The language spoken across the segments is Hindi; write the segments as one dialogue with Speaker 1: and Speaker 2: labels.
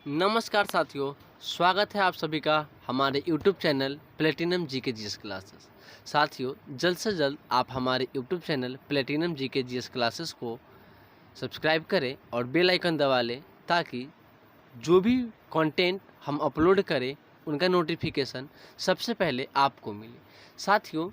Speaker 1: नमस्कार साथियों, स्वागत है आप सभी का हमारे YouTube channel platinum GK GS classes. साथियों, जल्द से जल्द आप हमारे YouTube channel platinum GK GS classes को सब्सक्राइब करें और बेल आइकन दबा लें ताकि जो भी कंटेंट हम अपलोड करें उनका नोटिफिकेशन सबसे पहले आपको मिले। साथियों,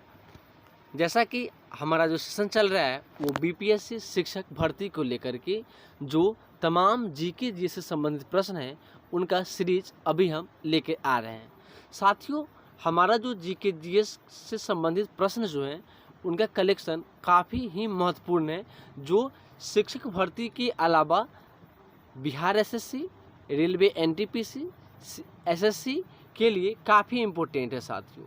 Speaker 1: जैसा कि हमारा जो सेशन चल रहा है वो बीपीएससी शिक्षक भर्ती को लेकर के जो तमाम जीके जी से संबंधित प्रश्न हैं उनका सीरीज अभी हम लेके आ रहे हैं। साथियों, हमारा जो जीके जीएस से संबंधित प्रश्न जो हैं उनका कलेक्शन काफ़ी ही महत्वपूर्ण है, जो शिक्षक भर्ती के अलावा Bihar SSC, railway NTPC, SSC के लिए काफ़ी इम्पोर्टेंट है साथियों।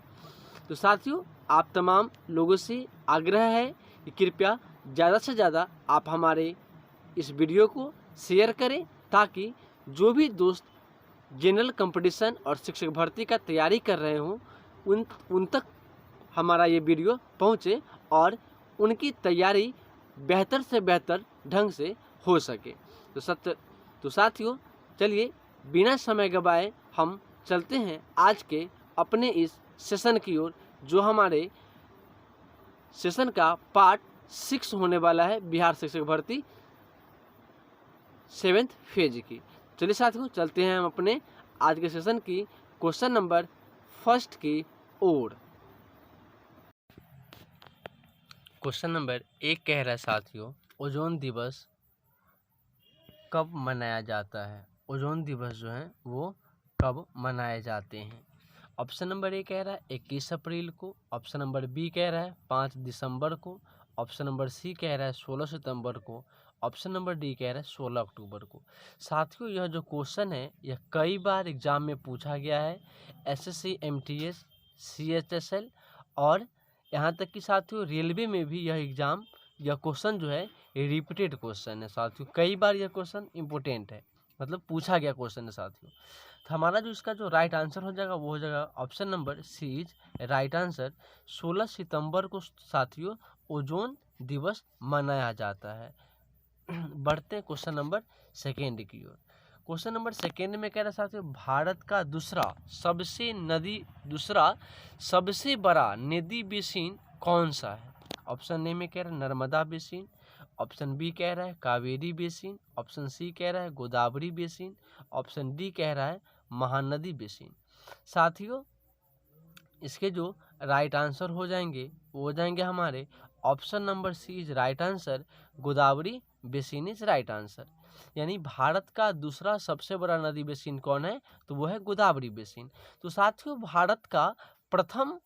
Speaker 1: तो साथियों, आप तमाम लोगों से आग्रह है कि कृपया ज़्यादा से ज़्यादा आप हमारे इस वीडियो को शेयर करें ताकि जो भी दोस्त जनरल कंपटीशन और शिक्षक भर्ती का तैयारी कर रहे हों उन तक हमारा ये वीडियो पहुँचे और उनकी तैयारी बेहतर से बेहतर ढंग से हो सके। तो साथियों, चलिए बिना समय गवाए हम चलते हैं आज के अपने इस सेशन की ओर, जो हमारे सेशन का पार्ट 6 होने वाला है बिहार शिक्षक भर्ती 7th फेज की। चलिए साथियों, चलते हैं हम अपने आज के सेशन की क्वेश्चन नंबर 1 की ओर। क्वेश्चन नंबर 1 कह रहा है साथियों, ओजोन दिवस कब मनाया जाता है? ओजोन दिवस जो है वो कब मनाए जाते हैं? ऑप्शन नंबर ए कह रहा है 21 अप्रैल को, ऑप्शन नंबर बी कह रहा है 5 दिसंबर को, ऑप्शन नंबर सी कह रहा है 16 सितंबर को, ऑप्शन नंबर डी कह रहा है 16 अक्टूबर को। साथियों, यह जो क्वेश्चन है यह कई बार एग्जाम में पूछा गया है, एसएससी, एमटीएस, सीएचएसएल और यहाँ तक कि साथियों रेलवे में भी यह क्वेश्चन जो है रिपीटेड क्वेश्चन है साथियों। कई बार यह क्वेश्चन इम्पोर्टेंट है, मतलब पूछा गया क्वेश्चन है साथियों। तो हमारा जो इसका जो राइट आंसर हो जाएगा वो हो जाएगा option number C is right answer. 16 सितंबर को साथियों ओजोन दिवस मनाया जाता है। बढ़ते हैं क्वेश्चन नंबर 2 की ओर। क्वेश्चन नंबर 2 में कह रहा है साथियों, भारत का दूसरा सबसे बड़ा नदी बेसिन कौन सा है? ऑप्शन ए में कह रहा है नर्मदा बेसिन, ऑप्शन बी कह रहा है कावेरी बेसिन, ऑप्शन सी कह रहा है गोदावरी बेसिन, ऑप्शन डी कह रहा है महानदी बेसिन। साथियों, इसके जो राइट आंसर हो जाएंगे वो हो जाएंगे हमारे option number C is right answer, Godavari basin is right answer. यानी भारत का दूसरा सबसे बड़ा नदी बेसिन कौन है? तो वो है गोदावरी बेसिन। तो साथियों, भारत का प्रथम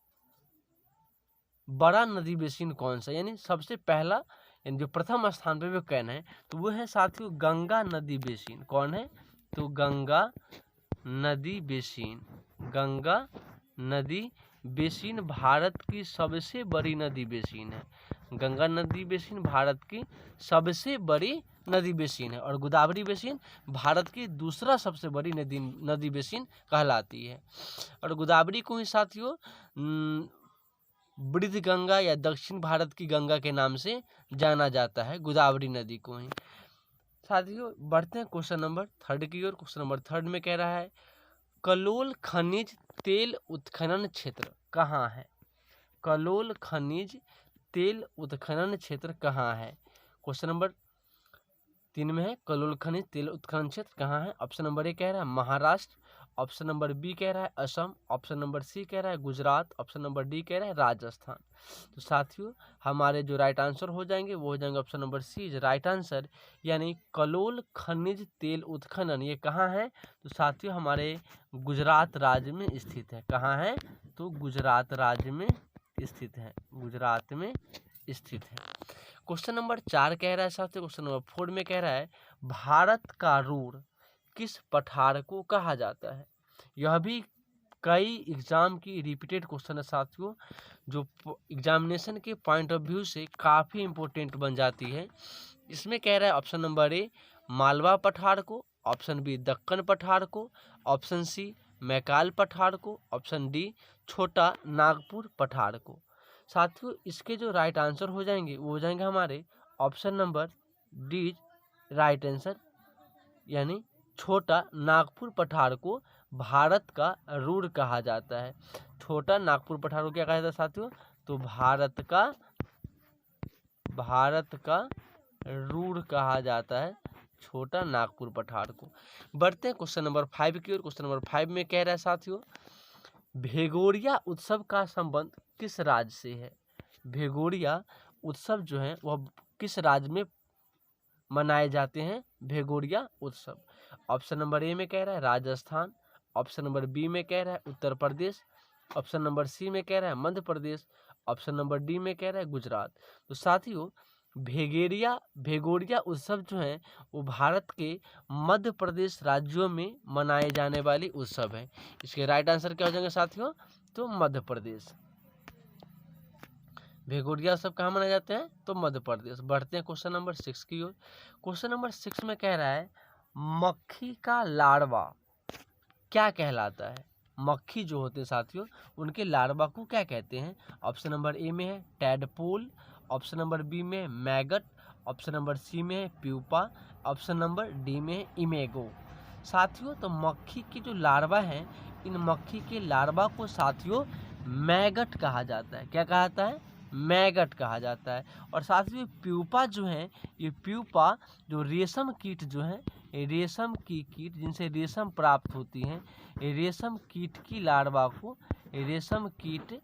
Speaker 1: बड़ा नदी बेसिन कौन सा, यानी सबसे पहला, यानी जो प्रथम स्थान पे वो कहना है तो वो है साथियों गंगा नदी बेसिन। कौन है? तो गंगा नदी बेसिन। गंगा नदी बेसिन भारत की सबसे बड़ी नदी बेसिन है। गंगा नदी बेसिन भारत की सबसे बड़ी नदी बेसिन है और गोदावरी बेसिन भारत की दूसरा सबसे बड़ी नदी बेसिन कहलाती है। और गोदावरी को ही साथियों वृद्ध गंगा या दक्षिण भारत की गंगा के नाम से जाना जाता है, गोदावरी नदी को ही। साथियों, बढ़ते हैं क्वेश्चन नंबर 3 की ओर। क्वेश्चन नंबर 3 में कह रहा है कलोल खनिज तेल उत्खनन क्षेत्र कहाँ है? कलोल खनिज तेल उत्खनन क्षेत्र कहाँ है? क्वेश्चन नंबर 3 में है कलोल खनिज तेल उत्खनन क्षेत्र कहाँ है? ऑप्शन नंबर ए कह रहा है महाराष्ट्र, ऑप्शन नंबर बी कह रहा है असम, ऑप्शन नंबर सी कह रहा है गुजरात, ऑप्शन नंबर डी कह रहा है राजस्थान। तो साथियों, हमारे जो राइट आंसर हो जाएंगे वो हो जाएंगे option number C is right answer, यानी कलोल खनिज तेल उत्खनन ये कहाँ है? तो साथियों हमारे गुजरात राज्य में स्थित है। कहाँ है? तो गुजरात राज्य में स्थित है, गुजरात में स्थित है। क्वेश्चन नंबर 4 कह रहा है साथियों, क्वेश्चन नंबर 4 में कह रहा है भारत का रूर किस पठार को कहा जाता है? यह भी कई एग्जाम की रिपीटेड क्वेश्चन है साथियों, जो एग्जामिनेशन के पॉइंट ऑफ व्यू से काफ़ी इंपॉर्टेंट बन जाती है। इसमें कह रहा है ऑप्शन नंबर ए मालवा पठार को, ऑप्शन बी दक्कन पठार को, ऑप्शन सी मैकाल पठार को, ऑप्शन डी छोटा नागपुर पठार को। साथियों, इसके जो राइट आंसर हो जाएंगे वो हो जाएंगे हमारे option number D right answer, यानी छोटा नागपुर पठार को भारत का रूर कहा जाता है। छोटा नागपुर पठार को क्या कहा जाता है साथियों? तो भारत का रूर कहा जाता है छोटा नागपुर पठार को। बढ़ते हैं क्वेश्चन नंबर 5 की ओर। क्वेश्चन नंबर 5 में कह रहा है साथियों, भेगोरिया उत्सव का संबंध किस राज्य से है? भेगोरिया उत्सव जो है वह किस राज्य में मनाए जाते हैं? भेगोरिया उत्सव। ऑप्शन नंबर ए में कह रहा है राजस्थान, ऑप्शन नंबर बी में कह रहा है उत्तर प्रदेश, ऑप्शन नंबर सी में कह रहा है Madhya Pradesh, option number D में कह रहा है गुजरात। तो साथियों भेगोरिया उत्सव जो है वो भारत के मध्य प्रदेश राज्यों में मनाए जाने वाली उत्सव है। इसके राइट आंसर क्या हो जाएंगे साथियों? तो मध्य प्रदेश। भेगोरिया उत्सव कहाँ मनाए जाते हैं? तो मध्य प्रदेश। बढ़ते हैं क्वेश्चन नंबर 6 की ओर। क्वेश्चन नंबर 6 में कह रहा है मक्खी का लार्वा क्या कहलाता है? मक्खी जो होते हैं साथियों उनके लार्वा को क्या कहते हैं? ऑप्शन नंबर ए में है टैडपोल, ऑप्शन नंबर बी में है मैगट, ऑप्शन नंबर सी में है प्यूपा, ऑप्शन नंबर डी में है इमेगो। साथियों तो मक्खी की जो लार्वा है, इन मक्खी के लार्वा को साथियों मैगट कहा जाता है। क्या कहा जाता है? मैगट कहा जाता है। और साथियों प्यूपा जो है, ये प्यूपा जो रेशम कीट जो है, रेशम की कीट जिनसे रेशम प्राप्त होती हैं, रेशम कीट की लार्वा को, रेशम कीट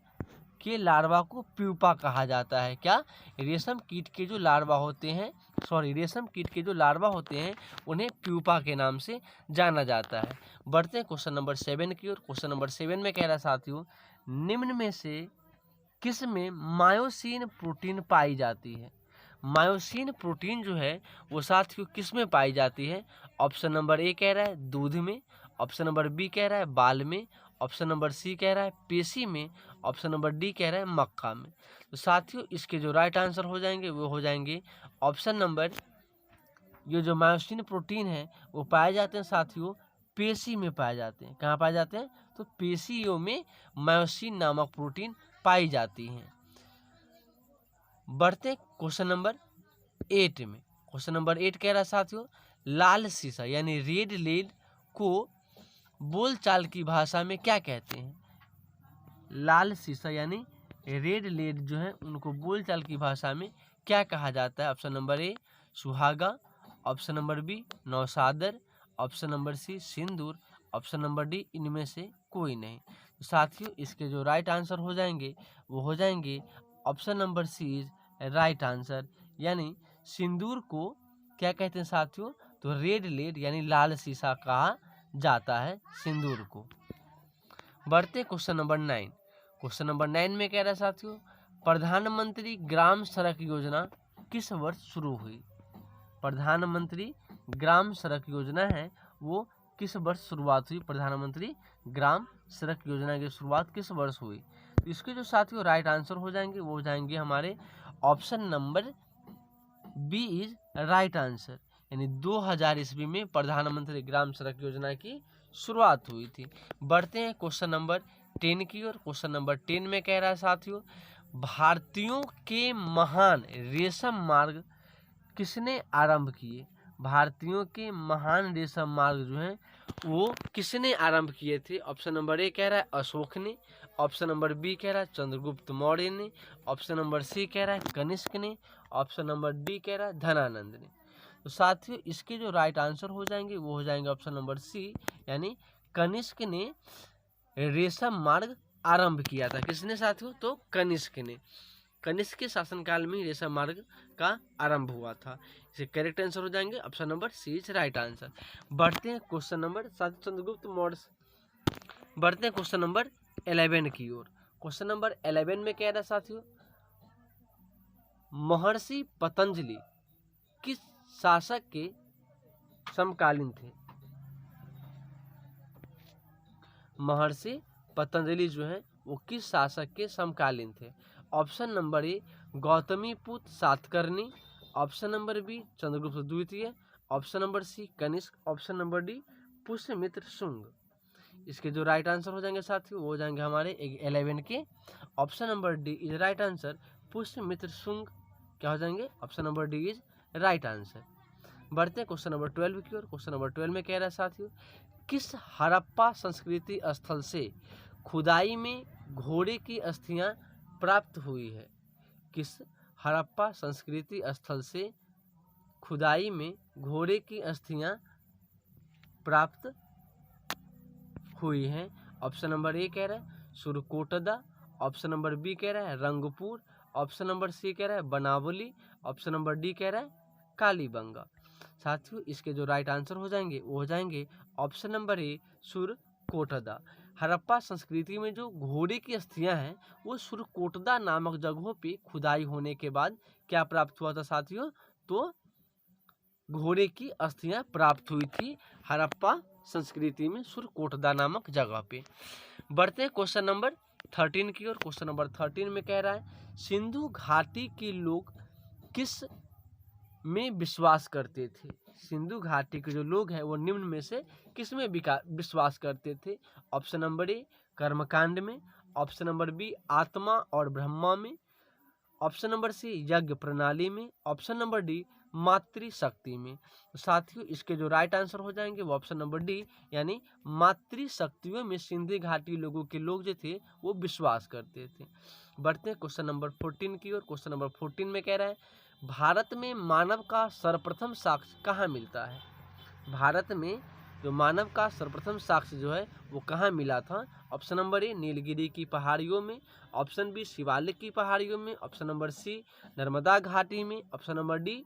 Speaker 1: के लार्वा को प्यूपा कहा जाता है। क्या? रेशम कीट के जो लार्वा होते हैं, रेशम कीट के जो लार्वा होते हैं उन्हें प्यूपा के नाम से जाना जाता है। बढ़ते हैं क्वेश्चन नंबर 7 की ओर। क्वेश्चन नंबर 7 में कह रहा है साथियों, निम्न में से किस में मायोसिन प्रोटीन पाई जाती है? मायोसिन प्रोटीन जो है वो साथियों किस में पाई जाती है? ऑप्शन नंबर ए कह रहा है दूध में, ऑप्शन नंबर बी कह रहा है बाल में, ऑप्शन नंबर सी कह रहा है पेशी में, ऑप्शन नंबर डी कह रहा है मक्का में। तो साथियों इसके जो राइट आंसर हो जाएंगे वो हो जाएंगे ऑप्शन नंबर, ये जो मायोसिन प्रोटीन है वो पाए जाते हैं साथियों पेशी में पाए जाते हैं। कहाँ पाए जाते हैं? तो पेशियों में मायोसिन नामक प्रोटीन पाई जाती हैं। बढ़ते क्वेश्चन नंबर 8 में। क्वेश्चन नंबर 8 कह रहा है साथियों, लाल शीशा यानी रेड लेड को बोलचाल की भाषा में क्या कहते हैं? लाल शीशा यानी रेड लेड जो है उनको बोलचाल की भाषा में क्या कहा जाता है? ऑप्शन नंबर ए सुहागा, ऑप्शन नंबर बी नौसादर, ऑप्शन नंबर सी सिंदूर, ऑप्शन नंबर डी इनमें से कोई नहीं। तो साथियों इसके जो राइट आंसर हो जाएंगे वो हो जाएंगे option number C is right answer, यानी सिंदूर को क्या कहते हैं साथियों? तो रेड लेड यानी लाल शीशा कहा जाता है सिंदूर को। बढ़ते क्वेश्चन नंबर 9। क्वेश्चन नंबर 9 में कह रहा है साथियों, प्रधानमंत्री ग्राम सड़क योजना किस वर्ष शुरू हुई? प्रधानमंत्री ग्राम सड़क योजना है वो किस वर्ष शुरुआत हुई? प्रधानमंत्री ग्राम सड़क योजना की शुरुआत किस वर्ष हुई? तो इसके जो साथियों राइट आंसर हो जाएंगे वो हो जाएंगे हमारे option number B is right answer, यानी 2000 ईस्वी में प्रधानमंत्री ग्राम सड़क योजना की शुरुआत हुई थी। बढ़ते हैं क्वेश्चन नंबर 10 की ओर। क्वेश्चन नंबर 10 में कह रहा है साथियों, भारतीयों के महान रेशम मार्ग किसने आरंभ किए? भारतीयों के महान रेशम मार्ग जो हैं वो किसने आरंभ किए थे? ऑप्शन नंबर ए कह रहा है अशोक ने, ऑप्शन नंबर बी कह रहा है चंद्रगुप्त मौर्य ने, ऑप्शन नंबर सी कह रहा है कनिष्क ने, ऑप्शन नंबर डी कह रहा है धनानंद ने। तो साथियों इसके जो राइट आंसर हो जाएंगे वो हो जाएंगे ऑप्शन नंबर सी, यानी कनिष्क ने रेशम मार्ग आरंभ किया था। किसने साथियों? तो कनिष्क ने। कनिष्क के शासनकाल में रेशम मार्ग का आरंभ हुआ था। इसे करेक्ट आंसर हो जाएंगे option number C is right answer. बढ़ते हैं क्वेश्चन नंबर चंद्रगुप्त मौर्य। बढ़ते हैं क्वेश्चन नंबर 11 की ओर। क्वेश्चन नंबर 11 में कह रहा है साथियों, महर्षि पतंजलि किस शासक के समकालीन थे? महर्षि पतंजलि जो है वो किस शासक के समकालीन थे? Option number A Gautamiputra Satakarni, option number B Chandragupta द्वितीय, option number C Kanishka, option number D Pushyamitra Shunga. इसके जो राइट आंसर हो जाएंगे साथियों वो हो जाएंगे हमारे 11 के option number D is right answer Pushyamitra Shunga. क्या हो जाएंगे? Option number D is right answer. बढ़ते हैं क्वेश्चन नंबर 12 की ओर। क्वेश्चन नंबर 12 में कह रहा है साथियों, किस हड़प्पा संस्कृति स्थल से खुदाई में घोड़े की अस्थियां प्राप्त हुई है? किस हड़प्पा संस्कृति स्थल से खुदाई में घोड़े की अस्थियां प्राप्त हुई हैं? ऑप्शन नंबर ए कह रहा है सुरकोटदा, ऑप्शन नंबर बी कह रहा है रंगपुर, ऑप्शन नंबर सी कह रहा है बनावली, ऑप्शन नंबर डी कह रहा है कालीबंगा। साथियों इसके जो राइट आंसर हो जाएंगे वो हो जाएंगे ऑप्शन नंबर ए सुरकोटदा। हड़प्पा संस्कृति में जो घोड़े की अस्थियां हैं वो सुरकोटदा नामक जगहों पे खुदाई होने के बाद क्या प्राप्त हुआ था साथियों? तो घोड़े की अस्थियां प्राप्त हुई थी हड़प्पा संस्कृति में सुरकोटदा नामक जगह पे। बढ़ते हैं क्वेश्चन नंबर 13 की ओर। क्वेश्चन नंबर 13 में कह रहा है सिंधु घाटी के लोग किस में विश्वास करते थे? सिंधु घाटी के जो लोग हैं वो निम्न में से किस में विश्वास करते थे? ऑप्शन नंबर ए कर्मकांड में, ऑप्शन नंबर बी आत्मा और ब्रह्मा में, ऑप्शन नंबर सी यज्ञ प्रणाली में, ऑप्शन नंबर डी मातृशक्ति में। तो साथियों इसके जो राइट आंसर हो जाएंगे वो ऑप्शन नंबर डी यानी मातृशक्तियों में सिंधु घाटी लोगों के लोग जो थे वो विश्वास करते थे। बढ़ते हैं क्वेश्चन नंबर 14 की ओर। क्वेश्चन नंबर 14 में कह रहा है भारत में मानव का सर्वप्रथम साक्ष्य कहाँ मिलता है? भारत में जो मानव का सर्वप्रथम साक्ष्य जो है वो कहाँ मिला था? ऑप्शन नंबर ए नीलगिरी की पहाड़ियों में, ऑप्शन बी शिवालिक की पहाड़ियों में, ऑप्शन नंबर सी नर्मदा घाटी में, ऑप्शन नंबर डी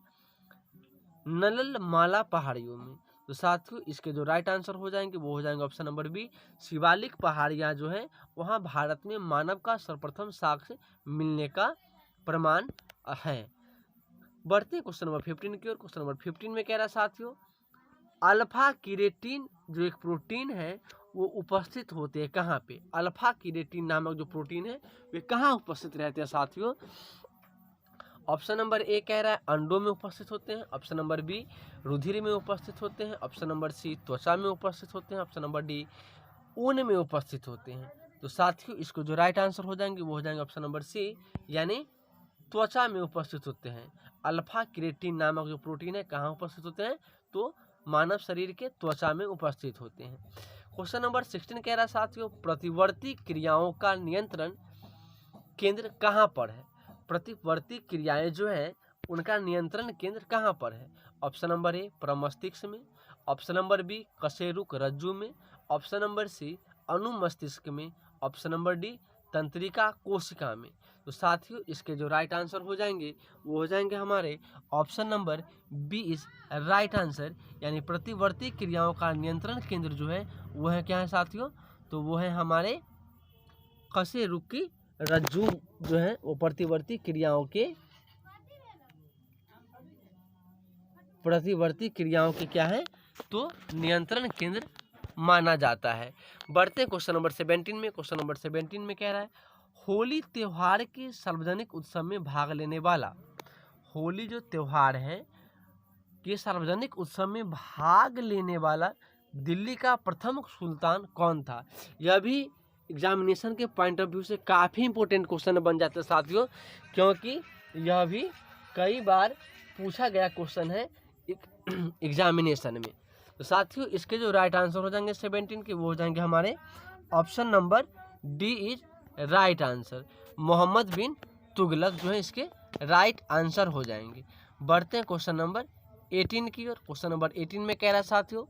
Speaker 1: नललमाला पहाड़ियों में। तो साथियों इसके जो राइट आंसर हो जाएंगे वो हो जाएंगे ऑप्शन नंबर बी शिवालिक पहाड़ियाँ जो है वहाँ भारत में मानव का सर्वप्रथम साक्ष्य मिलने का प्रमाण है। बढ़ते हैं क्वेश्चन नंबर 15 की ओर। क्वेश्चन नंबर 15 में कह रहा है साथियों अल्फा किरेटिन जो एक प्रोटीन है वो उपस्थित होते हैं कहाँ पे? अल्फा किरेटिन नामक जो प्रोटीन है वे कहाँ उपस्थित रहते हैं साथियों? ऑप्शन नंबर ए कह रहा है अंडों में उपस्थित होते हैं, ऑप्शन नंबर बी रुधिर में उपस्थित होते हैं, ऑप्शन नंबर सी त्वचा में उपस्थित होते हैं, ऑप्शन नंबर डी ऊन में उपस्थित होते हैं। तो साथियों इसको जो राइट आंसर हो जाएंगे वो हो जाएंगे ऑप्शन नंबर सी यानी त्वचा में उपस्थित होते हैं। अल्फा क्रिएटिन नामक जो प्रोटीन है कहाँ उपस्थित होते हैं? तो मानव शरीर के त्वचा में उपस्थित होते हैं। क्वेश्चन नंबर 16 कह रहा है साथियों प्रतिवर्ती क्रियाओं का नियंत्रण केंद्र कहाँ पर है? प्रतिवर्ती क्रियाएं जो है उनका नियंत्रण केंद्र कहाँ पर है? ऑप्शन नंबर ए प्रमस्तिष्क में, ऑप्शन नंबर बी कशेरुक रज्जु में, ऑप्शन नंबर सी अनुमस्तिष्क में, ऑप्शन नंबर डी तंत्रिका कोशिका में। तो साथियों इसके जो राइट आंसर हो जाएंगे वो हो जाएंगे हमारे option number B is right answer यानी प्रतिवर्ती क्रियाओं का नियंत्रण केंद्र जो है वो है क्या है साथियों? तो वो है हमारे कशेरुक की रज्जु जो है वो प्रतिवर्ती क्रियाओं के क्या है? तो नियंत्रण केंद्र माना जाता है। बढ़ते क्वेश्चन नंबर 17 में। क्वेश्चन नंबर 17 में कह रहा है होली त्योहार के सार्वजनिक उत्सव में भाग लेने वाला, होली जो त्योहार है के सार्वजनिक उत्सव में भाग लेने वाला दिल्ली का प्रथम सुल्तान कौन था? यह भी एग्जामिनेशन के पॉइंट ऑफ व्यू से काफ़ी इंपॉर्टेंट क्वेश्चन बन जाता है साथियों, क्योंकि यह भी कई बार पूछा गया क्वेश्चन है एग्जामिनेशन में। तो साथियों इसके जो राइट आंसर हो जाएंगे 17 के वो हो जाएंगे हमारे option number D is right answer, Mohammad bin Tughlaq जो है इसके राइट आंसर हो जाएंगे। बढ़ते हैं क्वेश्चन नंबर 18 की ओर। क्वेश्चन नंबर 18 में कह रहा है साथियों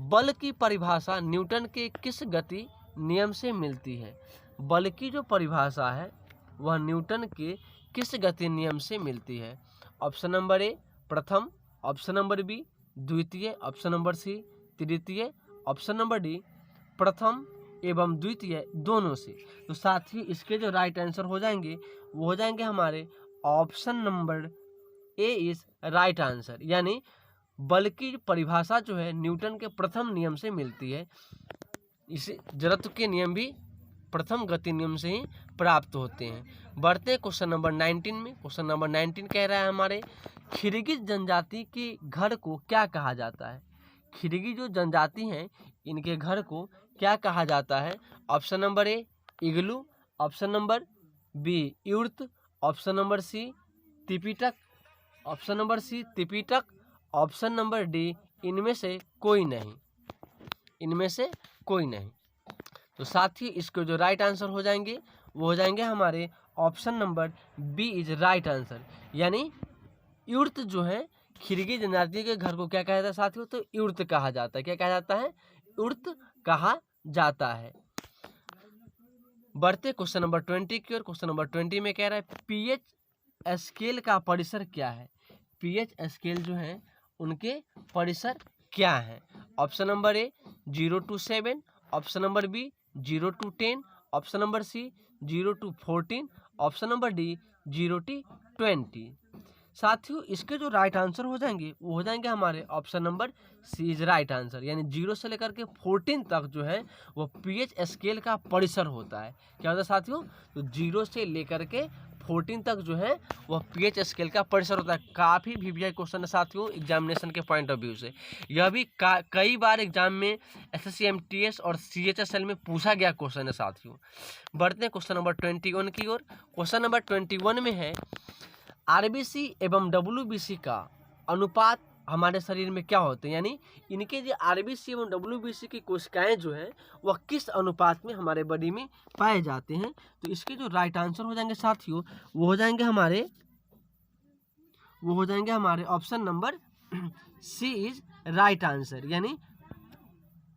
Speaker 1: बल की परिभाषा न्यूटन के किस गति नियम से मिलती है? बल की जो परिभाषा है वह न्यूटन के किस गति नियम से मिलती है? ऑप्शन नंबर ए प्रथम, ऑप्शन नंबर बी द्वितीय, ऑप्शन नंबर सी तृतीय, ऑप्शन नंबर डी प्रथम एवं द्वितीय दोनों से। तो साथियों इसके जो राइट आंसर हो जाएंगे वो हो जाएंगे हमारे option number A is right answer यानी बल की परिभाषा जो है न्यूटन के प्रथम नियम से मिलती है। इसे जड़त्व के नियम भी प्रथम गति नियम से ही प्राप्त होते हैं। बढ़ते हैं क्वेश्चन नंबर 19 में। क्वेश्चन नंबर 19 कह रहा है हमारे खिरगिज जनजाति के घर को क्या कहा जाता है? खिरगिज जो जनजाति हैं इनके घर को क्या कहा जाता है? Option number A igloo, option number B yurt, option number C Tipitaka, option number C Tipitaka, option number D इनमें से कोई नहीं, इनमें से कोई नहीं। तो साथ ही इसके जो राइट आंसर हो जाएंगे वो हो जाएंगे हमारे option number B is right answer. यानी इर्त जो है खिरगी जनजाति के घर को क्या कहा जाता है साथियों, तो इर्त कहा जाता है। क्या कहा जाता है, इर्त कहा जाता है। बढ़ते क्वेश्चन नंबर 20 की ओर। क्वेश्चन नंबर 20 में कह रहा है पीएच स्केल का परिसर क्या है। पीएच स्केल जो है उनके परिसर क्या है। Option number A 0 to 7, option number B 0 to 10, option number C 0 to 14, option number D 0 to 20। साथियों इसके जो राइट आंसर हो जाएंगे वो हो जाएंगे हमारे option number C is right answer. यानी 0 से लेकर के 14 तक जो है वो पीएच स्केल का परिसर होता है। क्या होता है साथियों, तो 0 से लेकर के 14 तक जो है वह पीएच स्केल का परिसर होता है। काफ़ी वीवीआई क्वेश्चन है साथियों एग्जामिनेशन के पॉइंट ऑफ व्यू से। यह भी कई बार एग्जाम में एसएससी एमटीएस और सीएचएसएल में पूछा गया क्वेश्चन है साथियों। बढ़ते हैं क्वेश्चन नंबर 21 की ओर। क्वेश्चन नंबर 21 में है आरबीसी एवं डब्ल्यूबीसी का अनुपात हमारे शरीर में क्या होते हैं। यानी इनके जो आरबीसी एवं डब्ल्यूबीसी की कोशिकाएं जो है वह किस अनुपात में हमारे बॉडी में पाए जाते हैं। तो इसके जो राइट आंसर हो जाएंगे साथियों वो हो जाएंगे हमारे option number C is right answer. यानी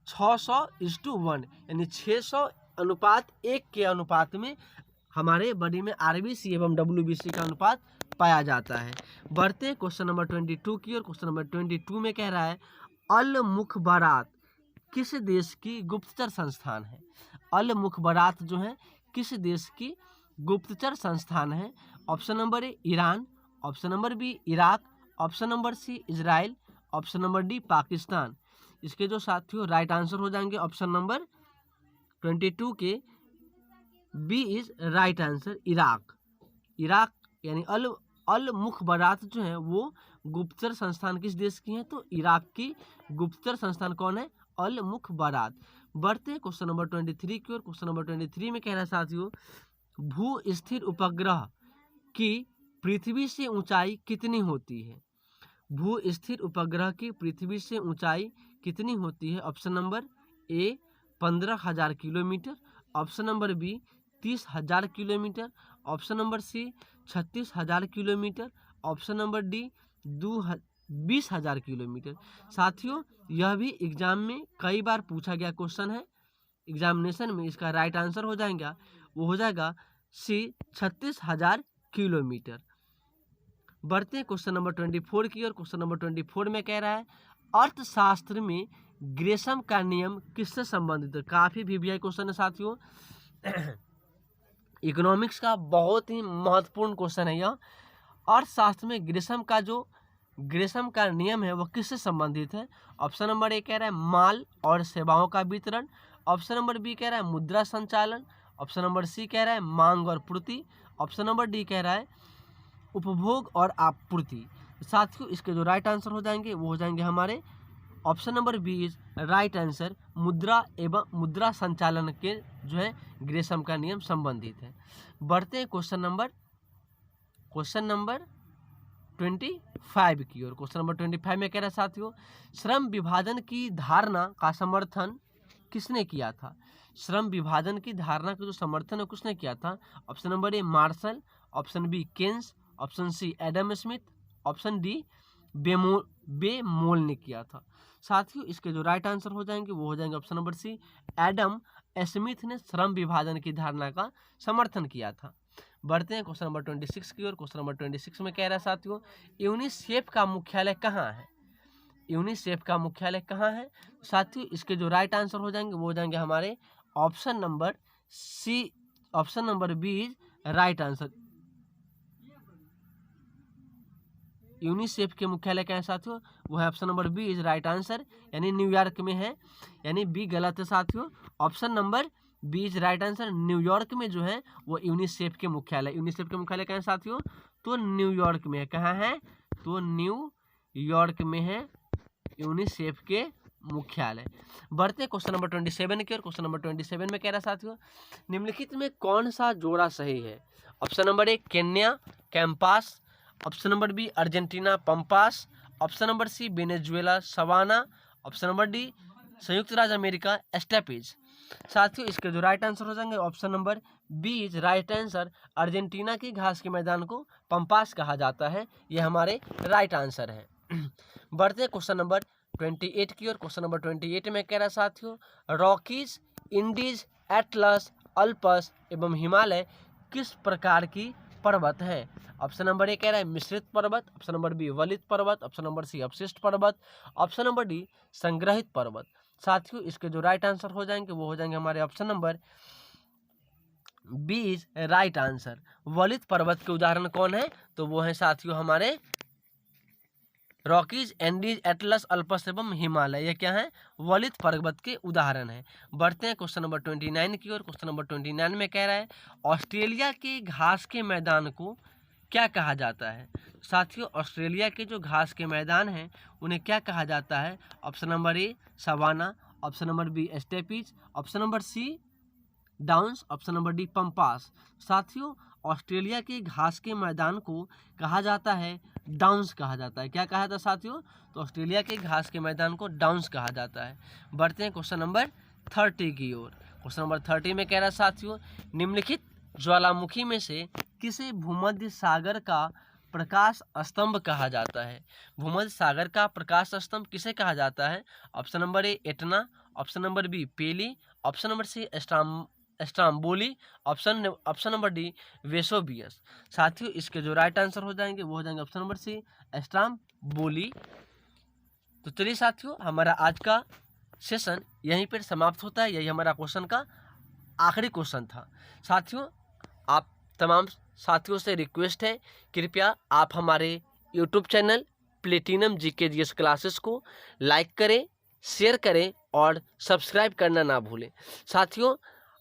Speaker 1: 600:1 यानी 600 अनुपात 1 के अनुपात में हमारे बॉडी में आरबीसी एवं डब्ल्यूबीसी का अनुपात पाया जाता है। बढ़ते क्वेश्चन नंबर 22 की और। क्वेश्चन नंबर 22 में कह रहा है अल मुखबरात किस देश की गुप्तचर संस्थान है। अल मुखबरात जो है किस देश की गुप्तचर संस्थान है। Option number A Iran, option number B Iraq, option number C Israel, option number D Pakistan. इसके जो साथियों राइट आंसर हो जाएंगे ऑप्शन नंबर 22 के B is right answer Iraq. Iraq यानी अल मुखबरात जो है वो गुप्तचर संस्थान किस देश की है, तो इराक की गुप्तचर संस्थान कौन है, अल मुखबरात। बढ़ते क्वेश्चन नंबर 23 की ओर। क्वेश्चन नंबर 23 में कह रहा है साथियों भू स्थिर उपग्रह की पृथ्वी से ऊंचाई कितनी होती है। भू स्थिर उपग्रह की पृथ्वी से ऊंचाई कितनी होती है। Option number A 15,000 kilometre, option number B 30,000 kilometre, option number C 36,000 kilometre, option number D 20,000 kilometre. साथियों यह भी एग्जाम में कई बार पूछा गया क्वेश्चन है एग्जामिनेशन में। इसका राइट आंसर हो जाएगा वो हो जाएगा सी 36,000 किलोमीटर। बढ़ते हैं क्वेश्चन नंबर 24 की और। क्वेश्चन नंबर 24 में कह रहा है अर्थशास्त्र में ग्रेशम का नियम किससे संबंधित है। काफ़ी वीवीआई क्वेश्चन है साथियों इकोनॉमिक्स का बहुत ही महत्वपूर्ण क्वेश्चन है यह। अर्थशास्त्र में ग्रेशम का नियम है वह किससे संबंधित है। ऑप्शन नंबर ए कह रहा है माल और सेवाओं का वितरण, ऑप्शन नंबर बी कह रहा है मुद्रा संचालन, ऑप्शन नंबर सी कह रहा है मांग और पूर्ति, ऑप्शन नंबर डी कह रहा है उपभोग और आपूर्ति। साथियों इसके जो राइट आंसर हो जाएंगे वो हो जाएंगे हमारे option number B is right answer मुद्रा एवं मुद्रा संचालन के जो है ग्रेशम का नियम संबंधित है। बढ़ते हैं क्वेश्चन नंबर 25 की ओर। क्वेश्चन नंबर 25 में कह रहा है साथियों श्रम विभाजन की धारणा का समर्थन किसने किया था। श्रम विभाजन की धारणा का जो समर्थन है किसने किया था। Option number A Marshall, option B Keynes, option C Adam Smith, option D Baumol ने किया था। साथियों इसके जो राइट आंसर हो जाएंगे वो हो जाएंगे option number C Adam Smith ने श्रम विभाजन की धारणा का समर्थन किया था। बढ़ते हैं क्वेश्चन नंबर 26 की ओर। क्वेश्चन नंबर 26 में कह रहा है साथियों यूनिसेफ का मुख्यालय कहाँ है। यूनिसेफ का मुख्यालय कहाँ है साथियों इसके जो राइट आंसर हो जाएंगे वो हो जाएंगे हमारे option number C, option number B is right answer. UNICEF के मुख्यालय क्या है साथियों वो है option number B is right answer यानी न्यूयॉर्क में है। यानी बी गलत है साथियों, option number B is right answer. New York में जो है वो यूनिसेफ के मुख्यालय क्या है साथियों, तो न्यूयॉर्क में है। कहाँ है, तो न्यूयॉर्क में है यूनिसेफ के मुख्यालय। बढ़ते क्वेश्चन नंबर 27 की और। क्वेश्चन नंबर 27 में कह रहा है साथियों निम्नलिखित में कौन सा जोड़ा सही है। Option number A Kenya campos, option number B Argentina pampas, option number C Venezuela savanna, option number D संयुक्त राज्य अमेरिका स्टेपीज। साथियों इसके जो राइट आंसर हो जाएंगे option number B is right answer. Argentina की घास के मैदान को पंपास कहा जाता है, ये हमारे राइट आंसर है। बढ़ते हैं क्वेश्चन नंबर 28 की ओर। क्वेश्चन नंबर 28 में कह रहा है साथियों, रॉकीज, इंडीज, एटलस, अल्पस एवं हिमालय किस प्रकार की पर्वत है। ऑप्शन नंबर ए कह रहा है मिश्रित पर्वत, ऑप्शन नंबर बी वलित पर्वत, ऑप्शन नंबर सी अपशिष्ट पर्वत, ऑप्शन नंबर डी संग्रहित पर्वत। साथियों इसके जो राइट आंसर हो जाएंगे वो हो जाएंगे हमारे option number B is right answer. वलित पर्वत के उदाहरण कौन है, तो वो है साथियों हमारे रॉकीज, एंडीज, एटलस, अल्पस एवं हिमालय, ये क्या है वलित पर्वत के उदाहरण है। बढ़ते हैं क्वेश्चन नंबर 29 की ओर। क्वेश्चन नंबर 29 में कह रहा है ऑस्ट्रेलिया के घास के मैदान को क्या कहा जाता है। साथियों ऑस्ट्रेलिया के जो घास के मैदान हैं उन्हें क्या कहा जाता है। Option number A savanna, option number B steppes, option number C downs, option number D pampas. साथियों ऑस्ट्रेलिया के घास के मैदान को कहा जाता है डाउन्स कहा जाता है। क्या कहा था साथियों, तो ऑस्ट्रेलिया के घास के मैदान को डाउन्स कहा जाता है। बढ़ते हैं क्वेश्चन नंबर 30 की ओर। क्वेश्चन नंबर 30 में कह रहा है साथियों, निम्नलिखित ज्वालामुखी में से किसे भूमध्य सागर का प्रकाश स्तंभ कहा जाता है। भूमध्य सागर का प्रकाश स्तंभ किसे कहा जाता है। Option number A Etna, option number B Pelee, option number C Stromboli, option number D Vesuvius. साथियों इसके जो राइट आंसर हो जाएंगे वो हो जाएंगे ऑप्शन नंबर सी स्ट्राम्बोली। तो चलिए साथियों हमारा आज का सेशन यहीं पर समाप्त होता है। यही हमारा क्वेश्चन का आखिरी क्वेश्चन था। साथियों आप तमाम साथियों से रिक्वेस्ट है कृपया आप हमारे YouTube channel platinum GK GS classes को लाइक करें, शेयर करें और सब्सक्राइब करना ना भूलें। साथियों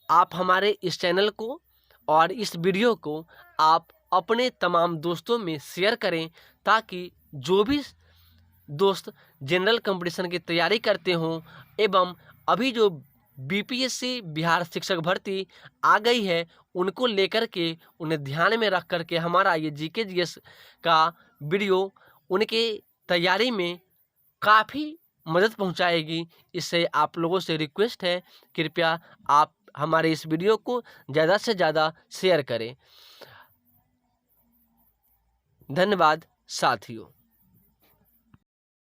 Speaker 1: आप हमारे इस चैनल को और इस वीडियो को आप अपने तमाम दोस्तों में शेयर करें ताकि जो भी दोस्त जनरल कंपटीशन की तैयारी करते हों एवं अभी जो बीपीएससी बिहार शिक्षक भर्ती आ गई है उनको लेकर के उन्हें ध्यान में रख कर के हमारा ये जीके जीएस का वीडियो उनके तैयारी में काफ़ी मदद पहुंचाएगी। इससे आप लोगों से रिक्वेस्ट है कृपया आप हमारे इस वीडियो को ज़्यादा से ज़्यादा शेयर करें। धन्यवाद साथियों।